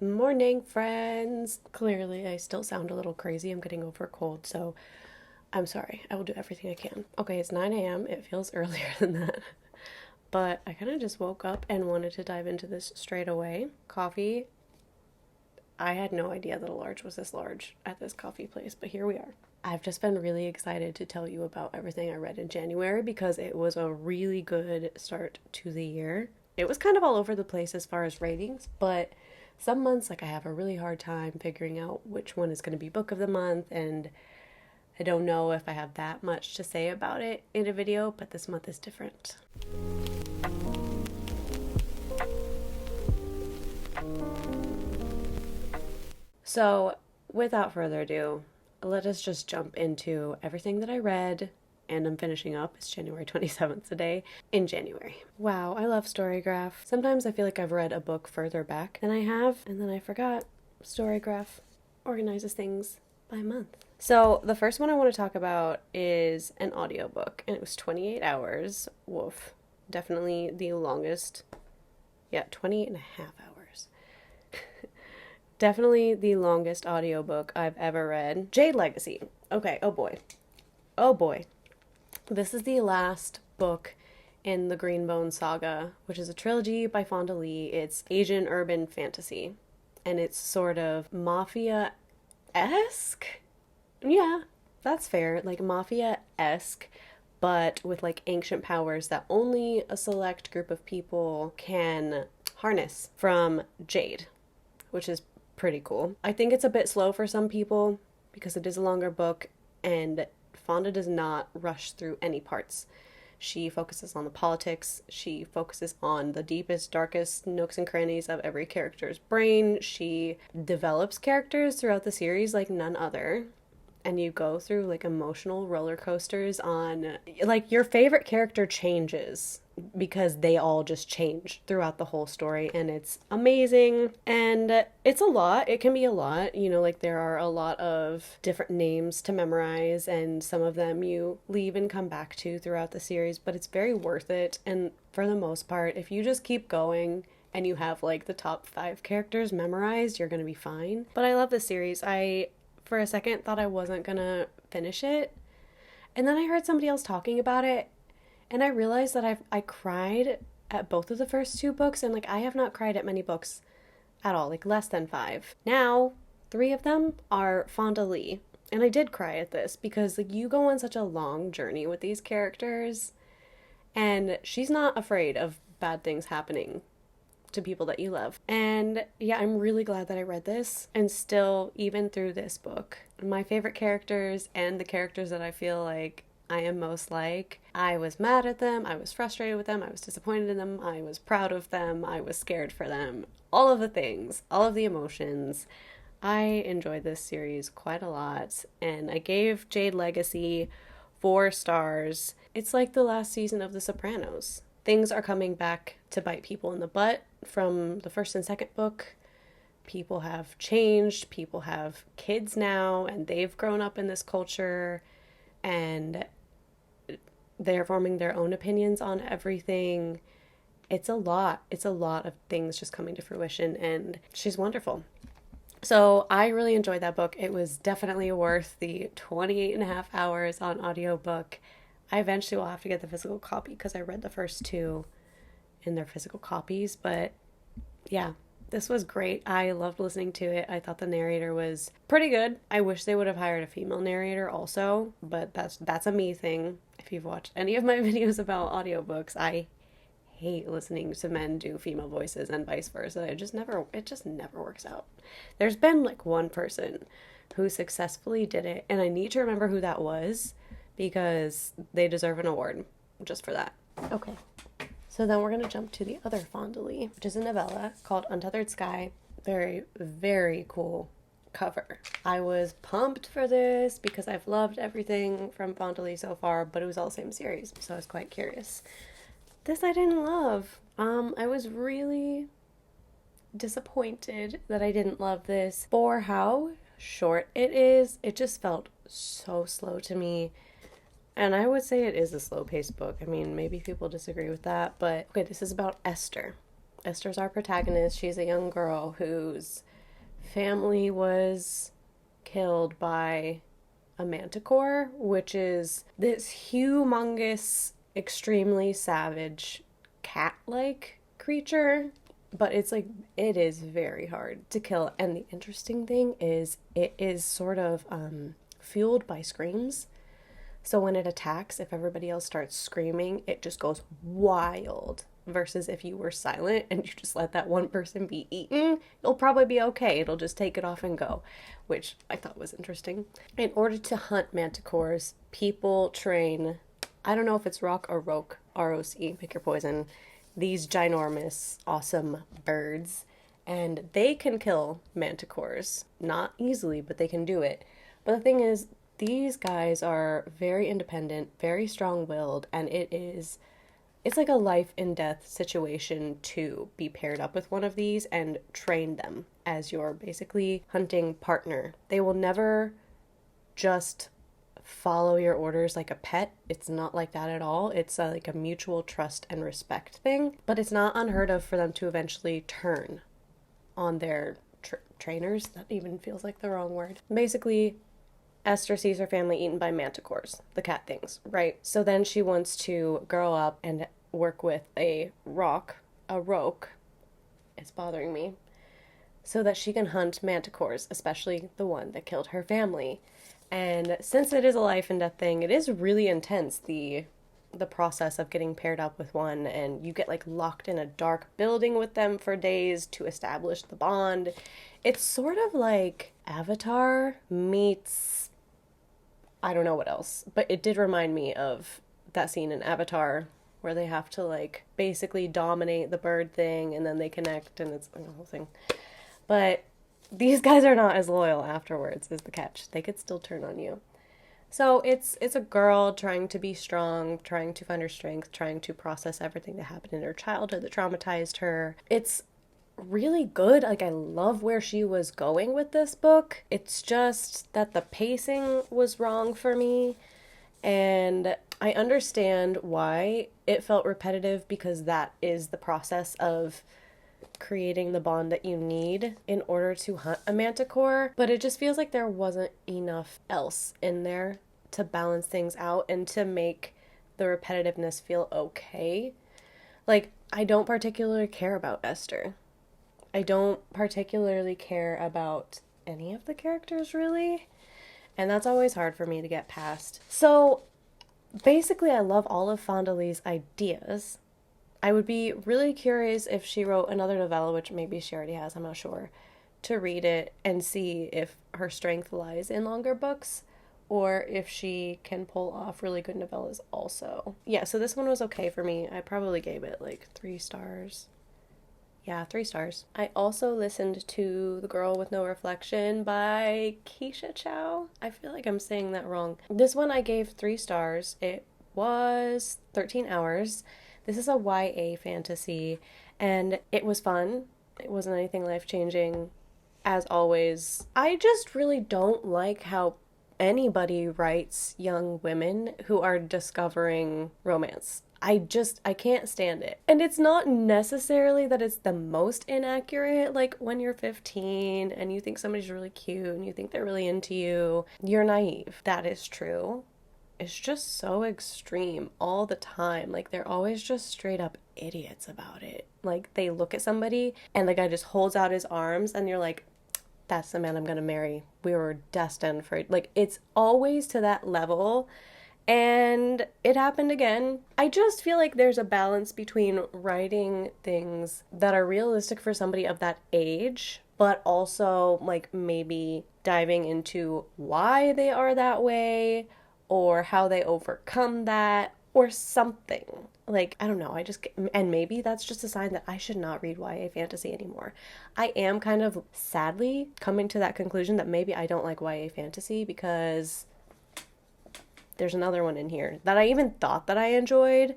Morning, friends. Clearly, I still sound a little crazy. I'm getting over a cold, so I'm sorry. I will do everything I can. Okay, it's 9 a.m. It feels earlier than that. But I kind of just woke up and wanted to dive into this straight away. Coffee. I had no idea that a large was this large at this coffee place, but here we are. I've just been really excited to tell you about everything I read in January because it was a really good start to the year. It was kind of all over the place as far as ratings, but some months like I have a really hard time figuring out which one is going to be book of the month, and I don't know if I have that much to say about it in a video, but this month is different. So, without further ado, let us just jump into everything that I read, and I'm finishing up. It's January 27th today, in January. Wow, I love Storygraph. Sometimes I feel like I've read a book further back than I have, and then I forgot. Storygraph organizes things by month. So the first one I want to talk about is an audiobook, and it was 28 hours. Woof. Definitely the longest. Yeah, 28 and a half hours. Definitely the longest audiobook I've ever read. Jade Legacy. Okay, oh boy. Oh boy. This is the last book in the Greenbone Saga, which is a trilogy by Fonda Lee. It's Asian urban fantasy, and it's sort of mafia-esque? Yeah, that's fair. Like mafia-esque, but with like ancient powers that only a select group of people can harness from Jade, which is pretty cool. I think it's a bit slow for some people because it is a longer book, and Fonda does not rush through any parts. She focuses on the politics. She focuses on the deepest, darkest nooks and crannies of every character's brain. She develops characters throughout the series like none other. And you go through like emotional roller coasters on, like, your favorite character changes because they all just change throughout the whole story, and it's amazing. And it's a lot. It can be a lot, like there are a lot of different names to memorize, and some of them you leave and come back to throughout the series, but it's very worth it. And for the most part, if you just keep going and you have like the top 5 characters memorized, you're gonna be fine. But I love this series. I for a second thought I wasn't gonna finish it, and then I heard somebody else talking about it, and I realized that I cried at both of the first 2 books, and like I have not cried at many books at all, like less than 5. Now 3 of them are Fonda Lee, and I did cry at this because like you go on such a long journey with these characters, and she's not afraid of bad things happening to people that you love. And yeah, I'm really glad that I read this, and still, even through this book, my favorite characters and the characters that I feel like I am most like, I was mad at them, I was frustrated with them, I was disappointed in them, I was proud of them, I was scared for them, all of the things, all of the emotions. I enjoyed this series quite a lot, and I gave Jade Legacy 4 stars. It's like the last season of The Sopranos. Things are coming back to bite people in the butt from the first and second book. People have changed, people have kids now, and they've grown up in this culture, and they're forming their own opinions on everything. It's a lot. It's a lot of things just coming to fruition, and she's wonderful. So I really enjoyed that book. It was definitely worth the 28 and a half hours on audiobook. I eventually will have to get the physical copy because I read the first 2 in their physical copies. But yeah, this was great. I loved listening to it. I thought the narrator was pretty good. I wish they would have hired a female narrator also, but that's a me thing. If you've watched any of my videos about audiobooks, I hate listening to men do female voices and vice versa. It just never works out. There's been like one person who successfully did it, and I need to remember who that was, because they deserve an award just for that. Okay, so then we're going to jump to the other Fonda Lee, which is a novella called Untethered Sky. Very, very cool cover. I was pumped for this because I've loved everything from Fonda Lee so far, but it was all the same series, so I was quite curious. This I didn't love. I was really disappointed that I didn't love this. For how short it is, it just felt so slow to me. And I would say it is a slow-paced book. I mean, maybe people disagree with that, but okay, this is about Esther. Esther's our protagonist. She's a young girl whose family was killed by a manticore, which is this humongous, extremely savage, cat-like creature. But it's like, it is very hard to kill. And the interesting thing is, it is sort of fueled by screams. So when it attacks, if everybody else starts screaming, it just goes wild. Versus if you were silent and you just let that one person be eaten, you'll probably be okay. It'll just take it off and go, which I thought was interesting. In order to hunt manticores, people train, I don't know if it's rock or roke, R-O-C, pick your poison, these ginormous, awesome birds. And they can kill manticores. Not easily, but they can do it. But the thing is, these guys are very independent, very strong-willed, and it's like a life and death situation to be paired up with one of these and train them as your basically hunting partner. They will never just follow your orders like a pet. It's not like that at all. It's like a mutual trust and respect thing, but it's not unheard of for them to eventually turn on their trainers. That even feels like the wrong word. Basically, Esther sees her family eaten by manticores, the cat things, right? So then she wants to grow up and work with a roke, it's bothering me, so that she can hunt manticores, especially the one that killed her family. And since it is a life and death thing, it is really intense, the process of getting paired up with one, and you get like locked in a dark building with them for days to establish the bond. It's sort of like Avatar meets, I don't know what else, but it did remind me of that scene in Avatar where they have to like basically dominate the bird thing and then they connect and it's the whole thing. But these guys are not as loyal afterwards, is the catch. They could still turn on you. So it's a girl trying to be strong, trying to find her strength, trying to process everything that happened in her childhood that traumatized her. It's really good. Like, I love where she was going with this book. It's just that the pacing was wrong for me. And I understand why it felt repetitive, because that is the process of creating the bond that you need in order to hunt a manticore. But it just feels like there wasn't enough else in there to balance things out and to make the repetitiveness feel okay. Like, I don't particularly care about Esther. I don't particularly care about any of the characters, really. And that's always hard for me to get past. So, basically, I love all of Fonda Lee's ideas. I would be really curious if she wrote another novella, which maybe she already has, I'm not sure, to read it and see if her strength lies in longer books or if she can pull off really good novellas also. Yeah, so this one was okay for me. I probably gave it like 3 stars. Yeah, 3 stars. I also listened to The Girl with No Reflection by Keshe Chow. I feel like I'm saying that wrong. This one I gave 3 stars. It was 13 hours. This is a YA fantasy, and it was fun. It wasn't anything life-changing, as always. I just really don't like how anybody writes young women who are discovering romance. I can't stand it. And it's not necessarily that it's the most inaccurate. Like, when you're 15 and you think somebody's really cute and you think they're really into you, you're naive. That is true. It's just so extreme all the time. Like, they're always just straight up idiots about it. Like, they look at somebody and the guy just holds out his arms and you're like, that's the man I'm gonna marry. We were destined for it. Like, it's always to that level. And it happened again. I just feel like there's a balance between writing things that are realistic for somebody of that age, but also like maybe diving into why they are that way or how they overcome that or something. Like, I don't know, and maybe that's just a sign that I should not read YA fantasy anymore. I am kind of sadly coming to that conclusion that maybe I don't like YA fantasy because there's another one in here that I even thought that I enjoyed,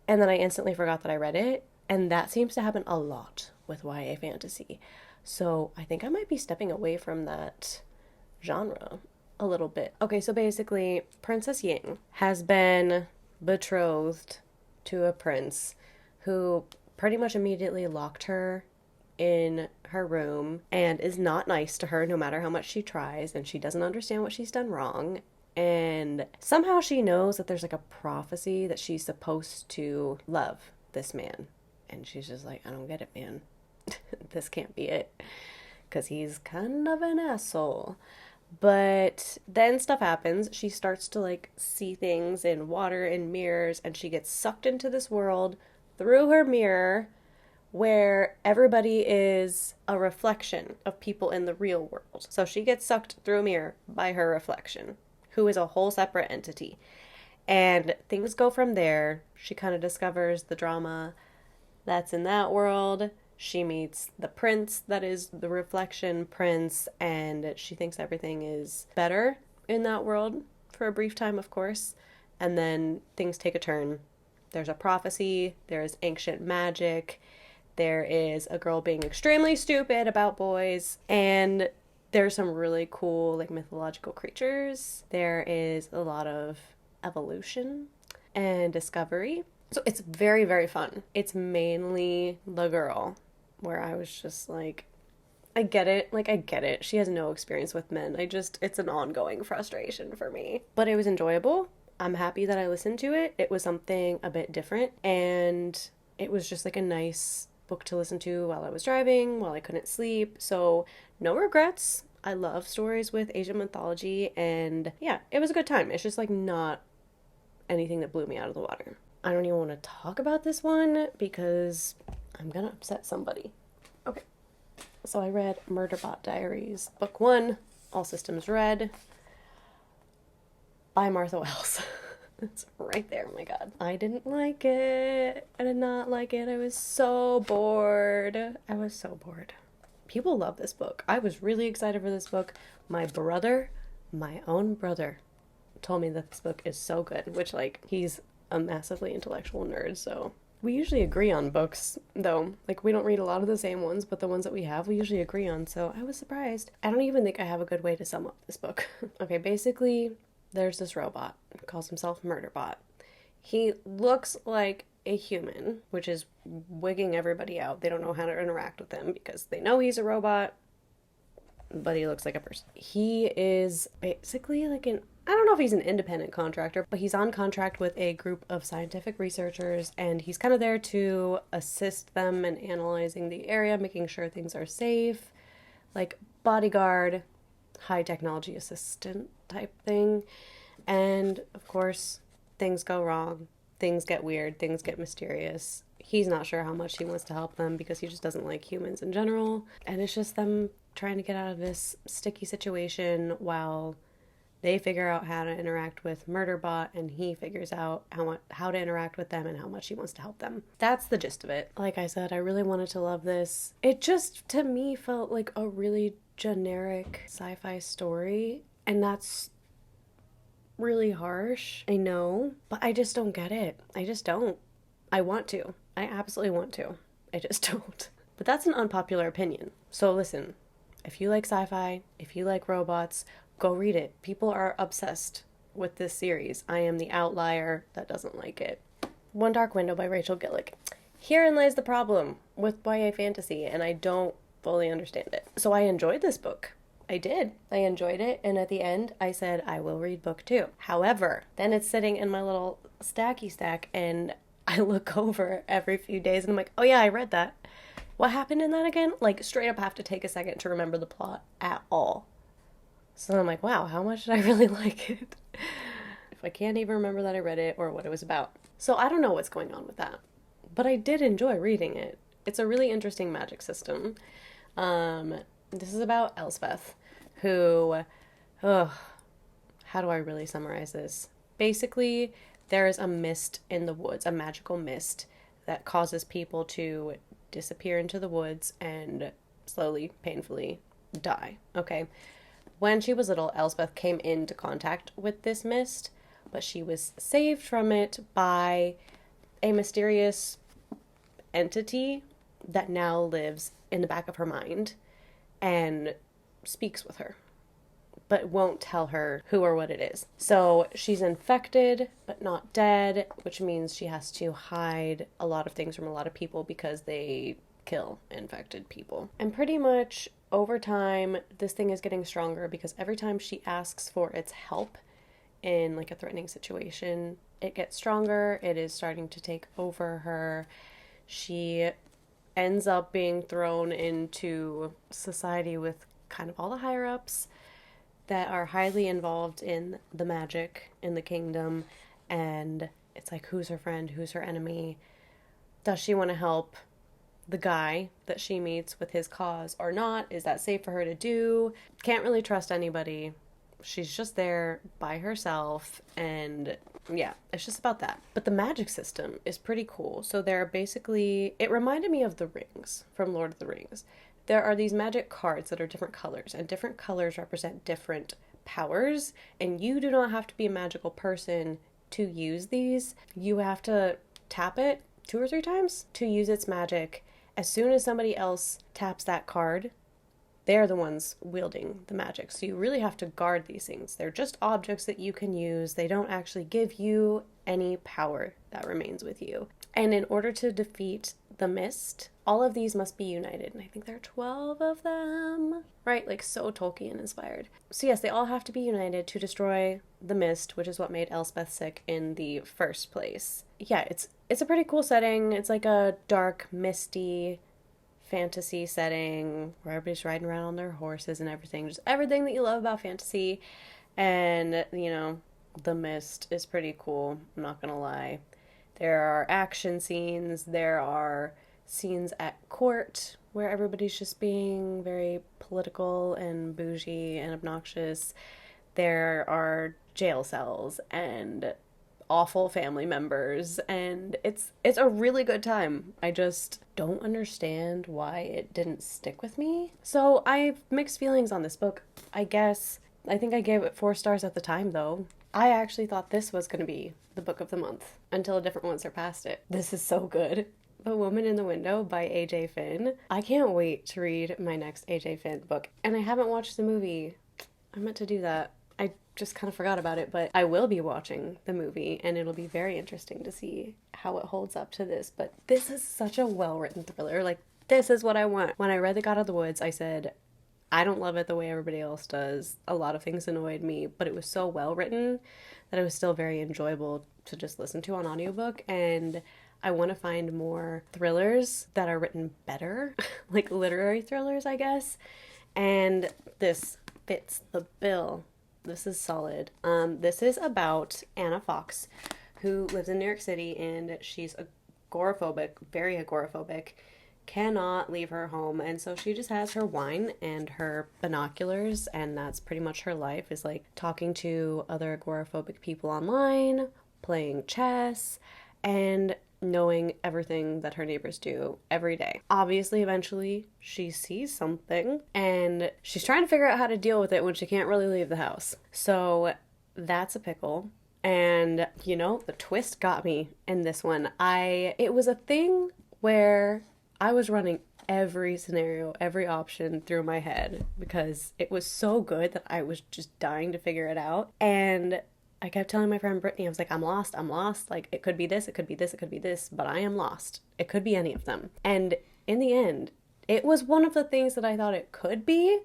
and then I instantly forgot that I read it, and that seems to happen a lot with YA fantasy. So I think I might be stepping away from that genre a little bit. Okay, so basically, Princess Ying has been betrothed to a prince who pretty much immediately locked her in her room and is not nice to her no matter how much she tries, and she doesn't understand what she's done wrong. And somehow she knows that there's like a prophecy that she's supposed to love this man. And she's just like, I don't get it, man. This can't be it. Because he's kind of an asshole. But then stuff happens. She starts to like see things in water and mirrors, and she gets sucked into this world through her mirror where everybody is a reflection of people in the real world. So she gets sucked through a mirror by her reflection, who is a whole separate entity. And things go from there. She kind of discovers the drama that's in that world. She meets the prince that is the reflection prince, and she thinks everything is better in that world for a brief time, of course. And then things take a turn. There's a prophecy, there's ancient magic, there is a girl being extremely stupid about boys, and there's some really cool like mythological creatures. There is a lot of evolution and discovery. So it's very, very fun. It's mainly the girl, where I was just like, I get it. Like, I get it. She has no experience with men. It's an ongoing frustration for me. But it was enjoyable. I'm happy that I listened to it. It was something a bit different, and it was just like a nice book to listen to while I was driving, while I couldn't sleep. So no regrets. I love stories with Asian mythology, and yeah, it was a good time. It's just like not anything that blew me out of the water. I don't even want to talk about this one because I'm gonna upset somebody. Okay, so I read Murderbot Diaries, book 1, All Systems Red, by Martha Wells. It's right there, oh my god. I didn't like it. I did not like it. I was so bored. People love this book. I was really excited for this book. My own brother, told me that this book is so good, which, like, he's a massively intellectual nerd, so we usually agree on books, though. Like, we don't read a lot of the same ones, but the ones that we have, we usually agree on, so I was surprised. I don't even think I have a good way to sum up this book. Okay, basically, there's this robot, he calls himself Murderbot. He looks like a human, which is wigging everybody out. They don't know how to interact with him because they know he's a robot, but he looks like a person. He is basically like I don't know if he's an independent contractor, but he's on contract with a group of scientific researchers, and he's kind of there to assist them in analyzing the area, making sure things are safe, like bodyguard, high technology assistant type thing. And of course, things go wrong, things get weird, things get mysterious. He's not sure how much he wants to help them because he just doesn't like humans in general, and it's just them trying to get out of this sticky situation while they figure out how to interact with Murderbot, and he figures out how to interact with them and how much he wants to help them. That's the gist of it. Like I said, I really wanted to love this. It just, to me, felt like a really generic sci-fi story, and that's really harsh, I know, but I just don't get it. I just don't. I want to. I absolutely want to. I just don't. But that's an unpopular opinion. So listen, if you like sci-fi, if you like robots, go read it. People are obsessed with this series. I am the outlier that doesn't like it. One Dark Window by Rachel Gillig. Herein lies the problem with YA fantasy, and I don't fully understand it. So I enjoyed this book. I did. I enjoyed it, and at the end, I said, I will read book 2. However, then it's sitting in my little stacky stack, and I look over every few days, and I'm like, oh yeah, I read that. What happened in that again? Like, straight up have to take a second to remember the plot at all. So I'm like, wow, how much did I really like it? If I can't even remember that I read it or what it was about. So I don't know what's going on with that. But I did enjoy reading it. It's a really interesting magic system. This is about Elspeth, who, how do I really summarize this? Basically, there is a mist in the woods, a magical mist that causes people to disappear into the woods and slowly, painfully die. Okay. When she was little, Elspeth came into contact with this mist, but she was saved from it by a mysterious entity that now lives in the back of her mind and speaks with her. but won't tell her who or what it is. So she's infected, but not dead, which means she has to hide a lot of things from a lot of people because they kill infected people. And pretty much over time, this thing is getting stronger because every time she asks for its help in like a threatening situation, it gets stronger. It is starting to take over her. She ends up being thrown into society with kind of all the higher ups that are highly involved in the magic in the kingdom, and it's like, who's her friend, who's her enemy? Does she want to help the guy that she meets with his cause or not? Is that safe for her to do? Can't really trust anybody. She's just there by herself, and yeah, it's just about that. But the magic system is pretty cool. So they're basically, it reminded me of the rings from Lord of the Rings. There are these magic cards that are different colors, and different colors represent different powers, and you do not have to be a magical person to use these. You have to tap it 2 or 3 times to use its magic. As soon as somebody else taps that card, they're the ones wielding the magic. So you really have to guard these things. They're just objects that you can use. They don't actually give you any power that remains with you. And in order to defeat the mist, all of these must be united. And I think there are 12 of them, right? Like so Tolkien inspired. So yes, they all have to be united to destroy the mist, which is what made Elspeth sick in the first place. Yeah, it's a pretty cool setting. It's like a dark, misty fantasy setting where everybody's riding around on their horses and everything. Just everything that you love about fantasy. And, you know, the mist is pretty cool. I'm not gonna lie. There are action scenes. There are scenes at court where everybody's just being very political and bougie and obnoxious. There are jail cells and awful family members, and it's a really good time. I just don't understand why it didn't stick with me. So I have mixed feelings on this book. I guess I think I gave it 4 stars at the time, though. I actually thought this was going to be the book of the month until a different one surpassed it. This is so good. The Woman in the Window by A.J. Finn. I can't wait to read my next A.J. Finn book. And I haven't watched the movie. I meant to do that. I just kind of forgot about it, but I will be watching the movie, and it'll be very interesting to see how it holds up to this. But this is such a well-written thriller. Like, this is what I want. When I read The God of the Woods, I said, I don't love it the way everybody else does. A lot of things annoyed me, but it was so well written that it was still very enjoyable to just listen to on audiobook. And I want to find more thrillers that are written better, like literary thrillers, I guess. And this fits the bill. This is solid. This is about Anna Fox, who lives in New York City, and she's agoraphobic, very agoraphobic, cannot leave her home, and so she just has her wine and her binoculars, and that's pretty much her life, is like talking to other agoraphobic people online, playing chess, and knowing everything that her neighbors do every day. Obviously, eventually, she sees something, and she's trying to figure out how to deal with it when she can't really leave the house. So that's a pickle. And, you know, the twist got me in this one. It was a thing where I was running every scenario, every option through my head because it was so good that I was just dying to figure it out. And I kept telling my friend Brittany, I was like, I'm lost. Like, it could be this, it could be this, it could be this, but I am lost. It could be any of them. And in the end, it was one of the things that I thought it could be,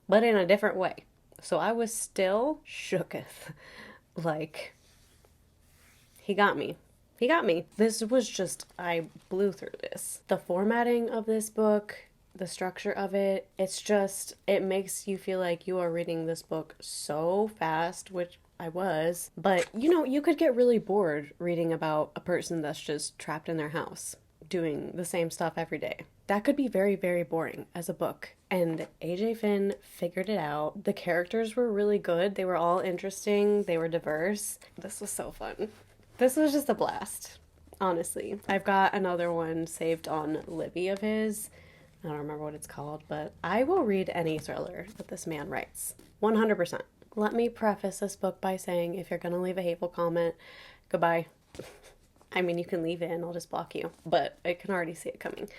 but in a different way. So I was still shooketh. Like, he got me. He got me. This was just, I blew through this. The formatting of this book, the structure of it, it's just, it makes you feel like you are reading this book so fast, which I was. But, you know, you could get really bored reading about a person that's just trapped in their house doing the same stuff every day. That could be very, very boring as a book. And AJ Finn figured it out. The characters were really good. They were all interesting. They were diverse. This was so fun. This was just a blast, honestly. I've got another one saved on Libby of his. I don't remember what it's called, but I will read any thriller that this man writes. 100%. Let me preface this book by saying, if you're going to leave a hateful comment, goodbye. I mean, you can leave it and I'll just block you, but I can already see it coming.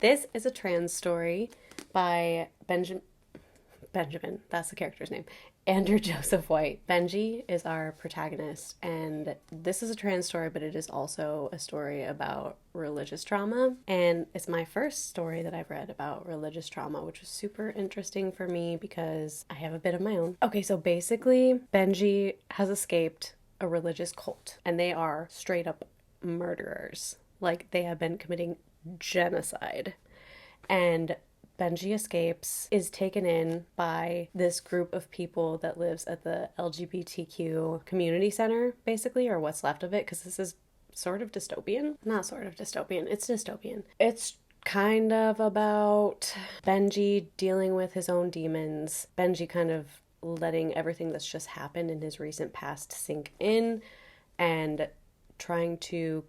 This is a trans story by Benjamin, that's the character's name. Andrew Joseph White. Benji is our protagonist, and this is a trans story, but it is also a story about religious trauma. And it's my first story that I've read about religious trauma, which was super interesting for me because I have a bit of my own. Okay, so basically, Benji has escaped a religious cult, and they are straight up murderers. Like, they have been committing genocide. And Benji escapes, is taken in by this group of people that lives at the LGBTQ community center, basically, or what's left of it, because this is sort of dystopian. Not sort of dystopian, it's dystopian. It's kind of about Benji dealing with his own demons, Benji kind of letting everything that's just happened in his recent past sink in, and trying to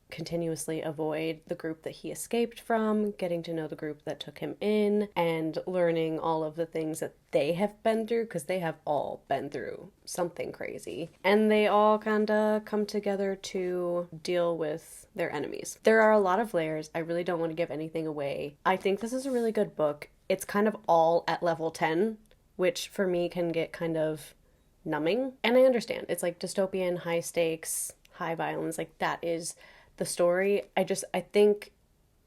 continuously avoid the group that he escaped from, getting to know the group that took him in, and learning all of the things that they have been through, because they have all been through something crazy. And they all kind of come together to deal with their enemies. There are a lot of layers. I really don't want to give anything away. I think this is a really good book. It's kind of all at level 10, which for me can get kind of numbing. And I understand. It's like dystopian, high stakes, high violence. Like, that is the story. I think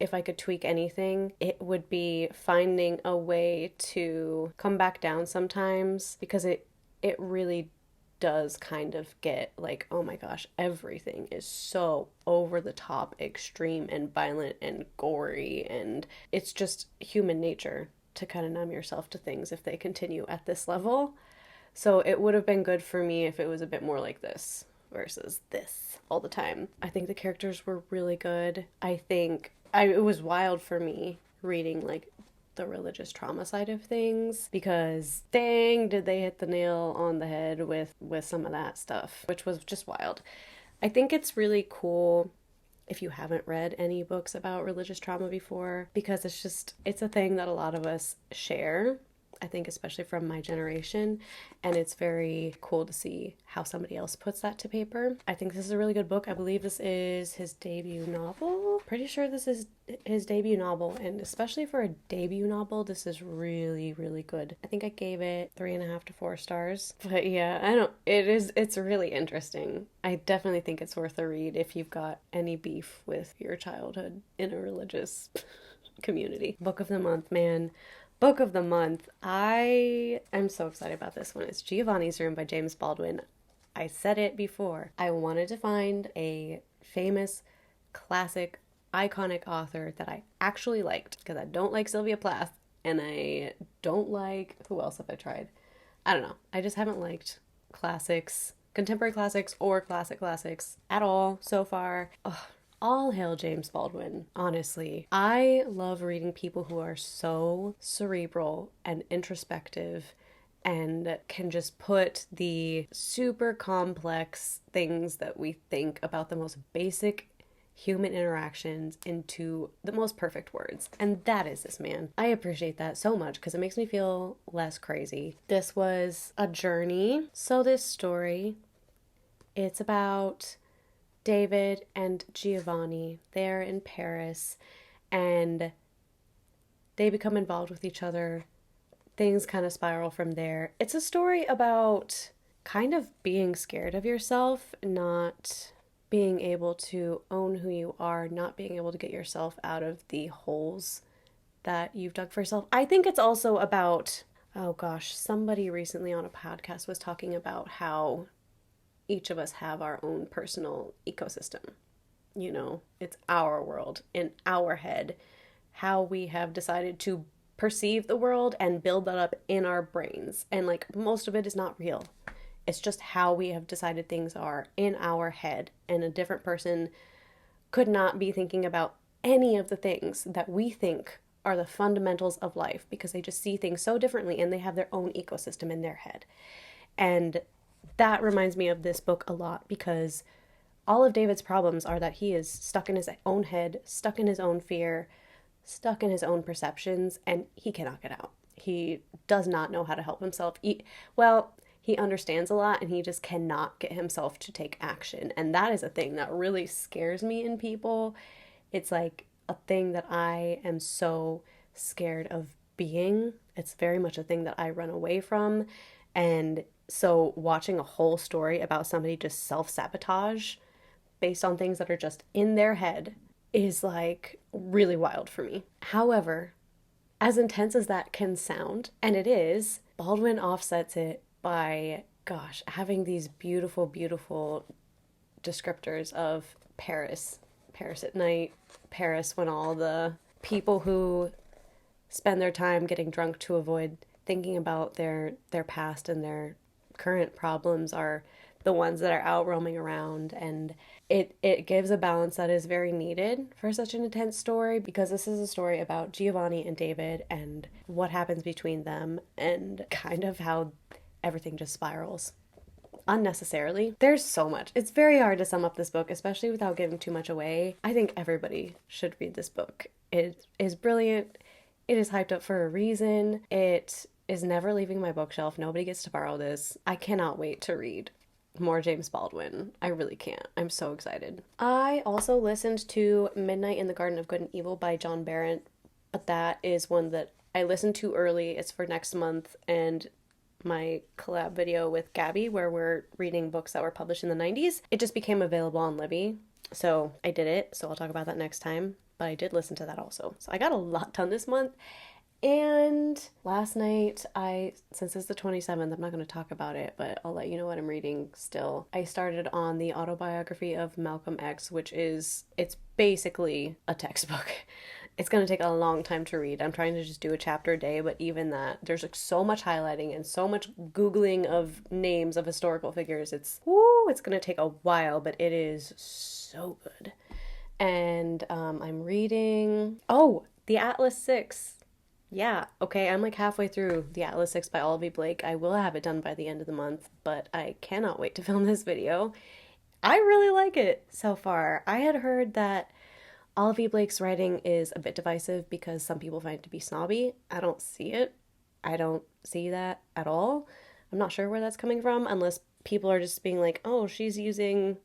if I could tweak anything, it would be finding a way to come back down sometimes, because it really does kind of get like, oh my gosh, everything is so over the top, extreme and violent and gory, and it's just human nature to kind of numb yourself to things if they continue at this level. So it would have been good for me if it was a bit more like this versus this all the time. I think the characters were really good. It was wild for me reading like the religious trauma side of things, because dang, did they hit the nail on the head with some of that stuff, which was just wild. I think it's really cool if you haven't read any books about religious trauma before, because it's a thing that a lot of us share, I think, especially from my generation, and it's very cool to see how somebody else puts that to paper. I think this is a really good book. I believe this is his debut novel. Pretty sure this is his debut novel, and especially for a debut novel, this is really, really good. I think I gave it 3.5 to 4 stars. But yeah, it's really interesting. I definitely think it's worth a read if you've got any beef with your childhood in a religious community. Book of the month, man. Book of the month. I am so excited about this one. It's Giovanni's Room by James Baldwin. I said it before. I wanted to find a famous, classic, iconic author that I actually liked, because I don't like Sylvia Plath, and I don't like, who else have I tried? I don't know. I just haven't liked classics, contemporary classics or classics at all so far. Ugh. All hail James Baldwin, honestly. I love reading people who are so cerebral and introspective and can just put the super complex things that we think about the most basic human interactions into the most perfect words. And that is this man. I appreciate that so much because it makes me feel less crazy. This was a journey. So this story, it's about David and Giovanni. They're in Paris and they become involved with each other. Things kind of spiral from there. It's a story about kind of being scared of yourself, not being able to own who you are, not being able to get yourself out of the holes that you've dug for yourself. I think it's also about, oh gosh, somebody recently on a podcast was talking about how each of us have our own personal ecosystem. You know, it's our world in our head, how we have decided to perceive the world and build that up in our brains. And like, most of it is not real. It's just how we have decided things are in our head. And a different person could not be thinking about any of the things that we think are the fundamentals of life, because they just see things so differently and they have their own ecosystem in their head. And that reminds me of this book a lot, because all of David's problems are that he is stuck in his own head, stuck in his own fear, stuck in his own perceptions, and he cannot get out. He does not know how to help himself. He understands a lot and he just cannot get himself to take action. And that is a thing that really scares me in people. It's like a thing that I am so scared of being. It's very much a thing that I run away from. And so watching a whole story about somebody just self-sabotage based on things that are just in their head is like really wild for me. However, as intense as that can sound, and it is, Baldwin offsets it by, gosh, having these beautiful, beautiful descriptors of Paris. Paris at night, Paris when all the people who spend their time getting drunk to avoid thinking about their past and their current problems are the ones that are out roaming around. And it gives a balance that is very needed for such an intense story, because this is a story about Giovanni and David and what happens between them and kind of how everything just spirals unnecessarily. There's so much. It's very hard to sum up this book, especially without giving too much away. I think everybody should read this book. It is brilliant. It is hyped up for a reason. It is never leaving my bookshelf. Nobody gets to borrow this. I cannot wait to read more James Baldwin. I really can't. I'm so excited. I also listened to Midnight in the Garden of Good and Evil by John Berendt, but that is one that I listened to early. It's for next month, and my collab video with Gabby where we're reading books that were published in the 90s. It just became available on Libby, so I did it, so I'll talk about that next time, but I did listen to that also. So I got a lot done this month. And last night, since it's the 27th, I'm not going to talk about it, but I'll let you know what I'm reading still. I started on the Autobiography of Malcolm X, it's basically a textbook. It's going to take a long time to read. I'm trying to just do a chapter a day, but even that, there's like so much highlighting and so much Googling of names of historical figures. It's going to take a while, but it is so good. And I'm reading, The Atlas 6. Yeah, okay, I'm like halfway through The Atlas 6 by Olivie Blake. I will have it done by the end of the month, but I cannot wait to film this video. I really like it so far. I had heard that Olivie Blake's writing is a bit divisive because some people find it to be snobby. I don't see it. I don't see that at all. I'm not sure where that's coming from, unless people are just being like, oh, she's using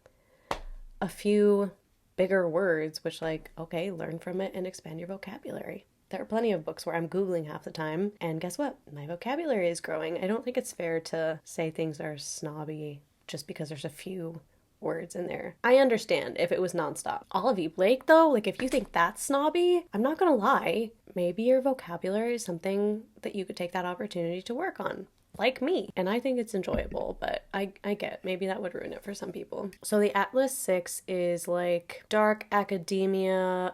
a few bigger words, which, like, okay, learn from it and expand your vocabulary. There are plenty of books where I'm Googling half the time, and guess what? My vocabulary is growing. I don't think it's fair to say things are snobby just because there's a few words in there. I understand if it was nonstop. Olivie Blake, though, like, if you think that's snobby, I'm not gonna lie, maybe your vocabulary is something that you could take that opportunity to work on. Like me. And I think it's enjoyable, but I get maybe that would ruin it for some people. So the Atlas 6 is like dark academia,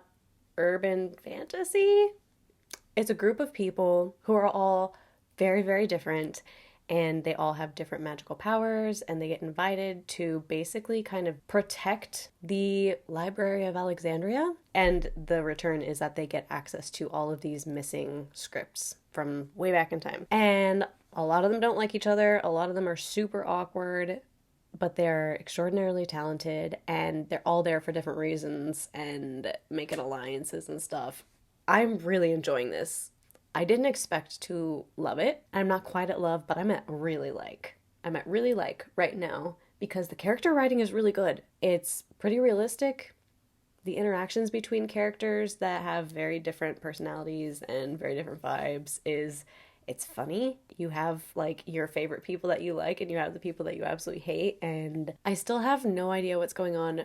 urban fantasy. It's a group of people who are all very, very different, and they all have different magical powers, and they get invited to basically kind of protect the Library of Alexandria. And the return is that they get access to all of these missing scripts from way back in time. And a lot of them don't like each other. A lot of them are super awkward, but they're extraordinarily talented, and they're all there for different reasons and making alliances and stuff. I'm really enjoying this. I didn't expect to love it. I'm not quite at love, but I'm at really like. I'm at really like right now because the character writing is really good. It's pretty realistic. The interactions between characters that have very different personalities and very different vibes it's funny. You have like your favorite people that you like, and you have the people that you absolutely hate, and I still have no idea what's going on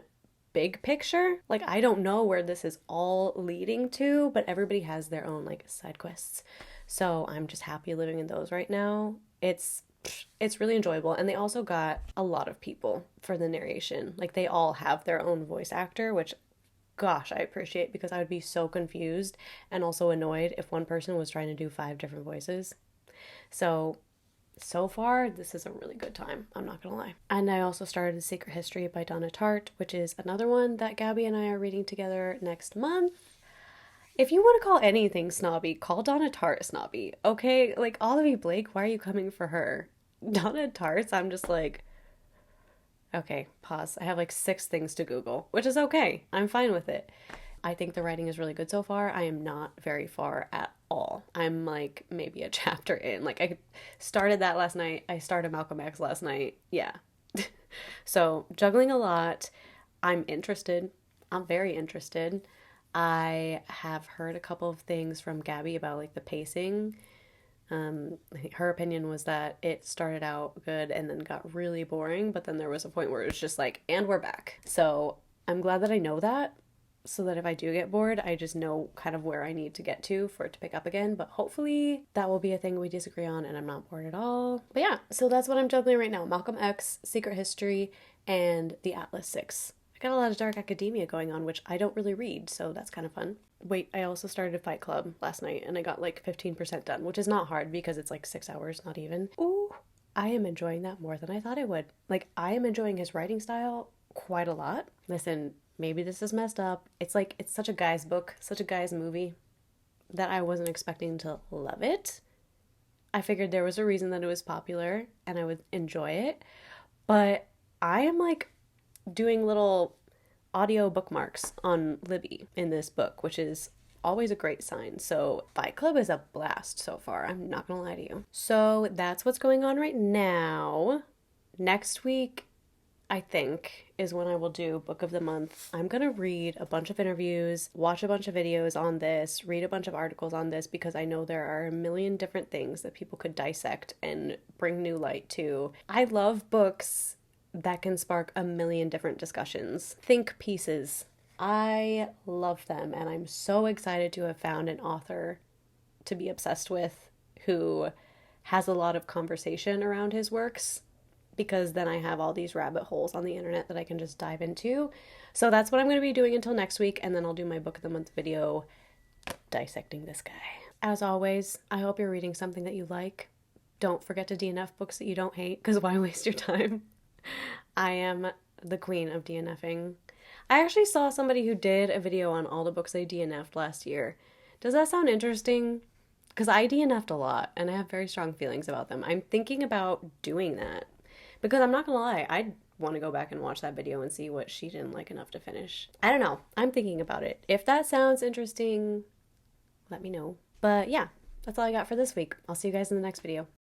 big picture. Like, I don't know where this is all leading to, but everybody has their own like side quests. So I'm just happy living in those right now. It's really enjoyable, and they also got a lot of people for the narration. Like, they all have their own voice actor, which gosh, I appreciate, because I would be so confused and also annoyed if one person was trying to do 5 different voices. So far, this is a really good time. I'm not gonna lie. And I also started The Secret History by Donna Tartt, which is another one that Gabby and I are reading together next month. If you want to call anything snobby, call Donna Tartt snobby, okay? Like, Olivie Blake, why are you coming for her? Donna Tartt, I'm just like, okay, pause. I have like 6 things to Google, which is okay. I'm fine with it. I think the writing is really good so far. I am not very far at all. I'm like maybe a chapter in. Like, I started that last night. I started Malcolm X last night. Yeah. So juggling a lot. I'm interested. I'm very interested. I have heard a couple of things from Gabby about like the pacing. I think her opinion was that it started out good and then got really boring, but then there was a point where it was just like, and we're back. So I'm glad that I know that, so that if I do get bored, I just know kind of where I need to get to for it to pick up again. But hopefully that will be a thing we disagree on and I'm not bored at all. But yeah, so that's what I'm juggling right now. Malcolm X, Secret History, and the Atlas 6. I got a lot of dark academia going on, which I don't really read, so that's kind of fun. Wait, I also started Fight Club last night and I got like 15% done, which is not hard because it's like 6 hours, not even. Ooh, I am enjoying that more than I thought I would. Like, I am enjoying his writing style quite a lot. Listen, maybe this is messed up. It's like, it's such a guy's book, such a guy's movie, that I wasn't expecting to love it. I figured there was a reason that it was popular and I would enjoy it. But I am like doing little audio bookmarks on Libby in this book, which is always a great sign. So Fight Club is a blast so far. I'm not gonna lie to you. So that's what's going on right now. Next week, I think, is when I will do Book of the Month. I'm gonna read a bunch of interviews, watch a bunch of videos on this, read a bunch of articles on this, because I know there are a million different things that people could dissect and bring new light to. I love books that can spark a million different discussions. Think pieces. I love them, and I'm so excited to have found an author to be obsessed with who has a lot of conversation around his works, because then I have all these rabbit holes on the internet that I can just dive into. So that's what I'm going to be doing until next week, and then I'll do my Book of the Month video dissecting this guy. As always, I hope you're reading something that you like. Don't forget to DNF books that you don't hate, because why waste your time? I am the queen of DNFing. I actually saw somebody who did a video on all the books they DNF'd last year. Does that sound interesting? Because I DNF'd a lot, and I have very strong feelings about them. I'm thinking about doing that. Because I'm not gonna lie, I want to go back and watch that video and see what she didn't like enough to finish. I don't know. I'm thinking about it. If that sounds interesting, let me know. But yeah, that's all I got for this week. I'll see you guys in the next video.